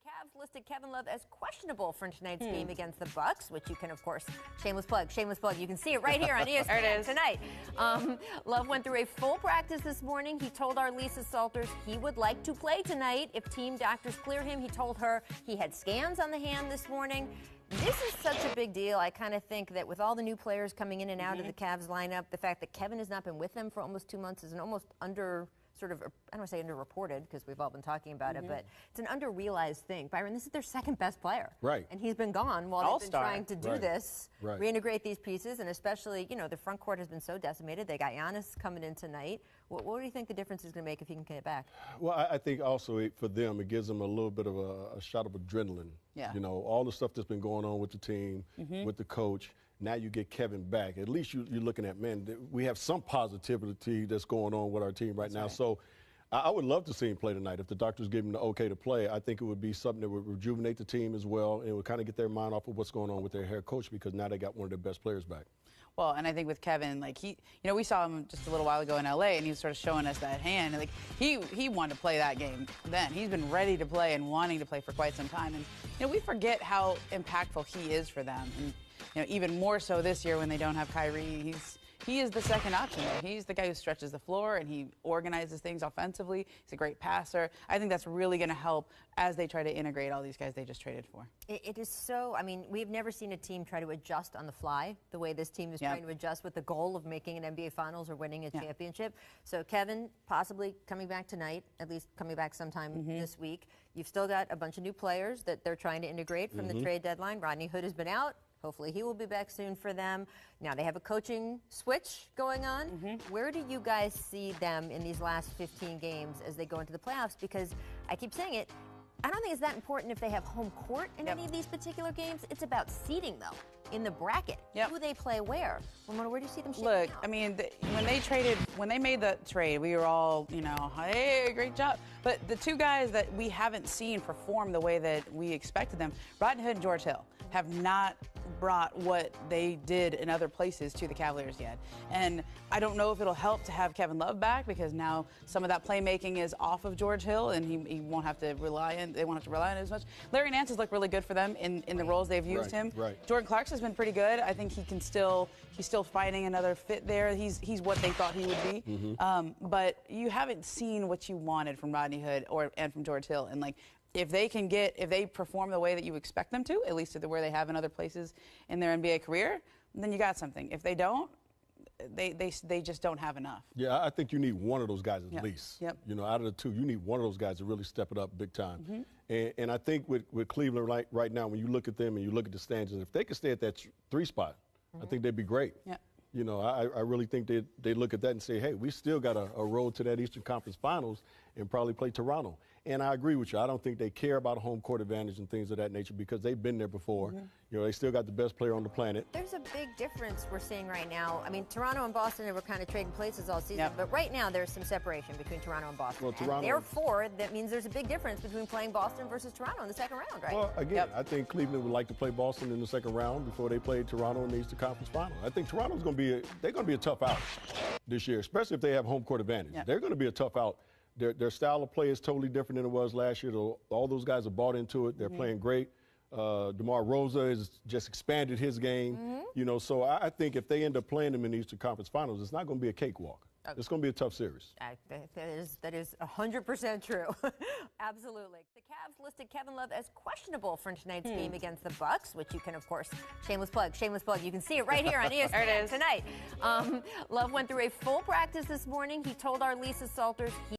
Cavs listed Kevin Love as questionable for tonight's game against the Bucks, which you can, of course, shameless plug. You can see it right here on ESPN tonight. Love went through a full practice this morning. He told our Lisa Salters he would like to play tonight if team doctors clear him. He told her he had scans on the hand this morning. This is such a big deal. I kind of think that with all the new players coming in and out of the Cavs lineup, the fact that Kevin has not been with them for almost 2 months is an almost I don't want to say underreported because we've all been talking about it, but it's an underrealized thing. Byron, this is their second best player. Right. And he's been gone while they've been trying to do this, Right. reintegrate these pieces, and especially, the front court has been so decimated. They got Giannis coming in tonight. What do you think the difference is going to make if he can get it back? Well, I think also for them, it gives them a little bit of a shot of adrenaline. Yeah. All the stuff that's been going on with the team, with the coach. Now you get Kevin back. At least you're looking at, man, we have some positivity that's going on with our team right now. So I would love to see him play tonight. If the doctors give him the okay to play, I think it would be something that would rejuvenate the team as well, and it would kind of get their mind off of what's going on with their head coach, because now they got one of their best players back. Well, and I think with Kevin, we saw him just a little while ago in LA, and he was sort of showing us that hand. And he wanted to play that game then. He's been ready to play and wanting to play for quite some time. And we forget how impactful he is for them. And even more so this year when they don't have Kyrie. He is the second option there. He's the guy who stretches the floor and he organizes things offensively. He's a great passer. I think that's really going to help as they try to integrate all these guys they just traded for. It is so, we've never seen a team try to adjust on the fly the way this team is trying to adjust with the goal of making an NBA Finals or winning a championship. So Kevin possibly coming back tonight, at least coming back sometime this week. You've still got a bunch of new players that they're trying to integrate from the trade deadline. Rodney Hood has been out. Hopefully he will be back soon for them. Now they have a coaching switch going on. Where do you guys see them in these last 15 games as they go into the playoffs? Because I keep saying it, I don't think it's that important if they have home court in any of these particular games. It's about seeding, though, in the bracket. Who they play where. Ramona, where do you see them shaking out? When they made the trade, we were all, hey, great job. But the two guys that we haven't seen perform the way that we expected them, Rodney Hood and George Hill, have not brought what they did in other places to the Cavaliers yet. And I don't know if it'll help to have Kevin Love back, because now some of that playmaking is off of George Hill and he won't have to rely on, they won't have to rely on it as much. Larry Nance has looked really good for them in the roles they've used him. Jordan Clarkson's been pretty good. I think he's still finding another fit there. He's what they thought he would be. But you haven't seen what you wanted from Rodney Hood and from George Hill. And if they perform the way that you expect them to, at least to where they have in other places in their NBA career, then you got something. If they don't, they just don't have enough. Yeah, I think you need one of those guys at least. Out of the two, you need one of those guys to really step it up big time. And I think with Cleveland right now, when you look at them and you look at the standings, if they could stay at that 3 spot, I think they'd be great. I really think they look at that and say, hey, we still got a road to that Eastern Conference Finals and probably play Toronto. And I agree with you. I don't think they care about a home court advantage and things of that nature, because they've been there before. They still got the best player on the planet. There's a big difference we're seeing right now. Toronto and Boston were kind of trading places all season, but right now there's some separation between Toronto and Boston. And therefore, that means there's a big difference between playing Boston versus Toronto in the second round, right? Well, again, I think Cleveland would like to play Boston in the second round before they play Toronto in the Eastern Conference Final. I think Toronto's going to be a tough out this year, especially if they have home court advantage. They're going to be a tough out. Their style of play is totally different than it was last year. All those guys are bought into it. They're playing great. DeMar Rosa has just expanded his game. So I think if they end up playing them in the Eastern Conference Finals, it's not going to be a cakewalk. It's going to be a tough series. That is 100% true. Absolutely. The Cavs listed Kevin Love as questionable for tonight's game against the Bucks, which you can, of course, shameless plug. You can see it right here on ESPN tonight. Love went through a full practice this morning. He told our Lisa Salters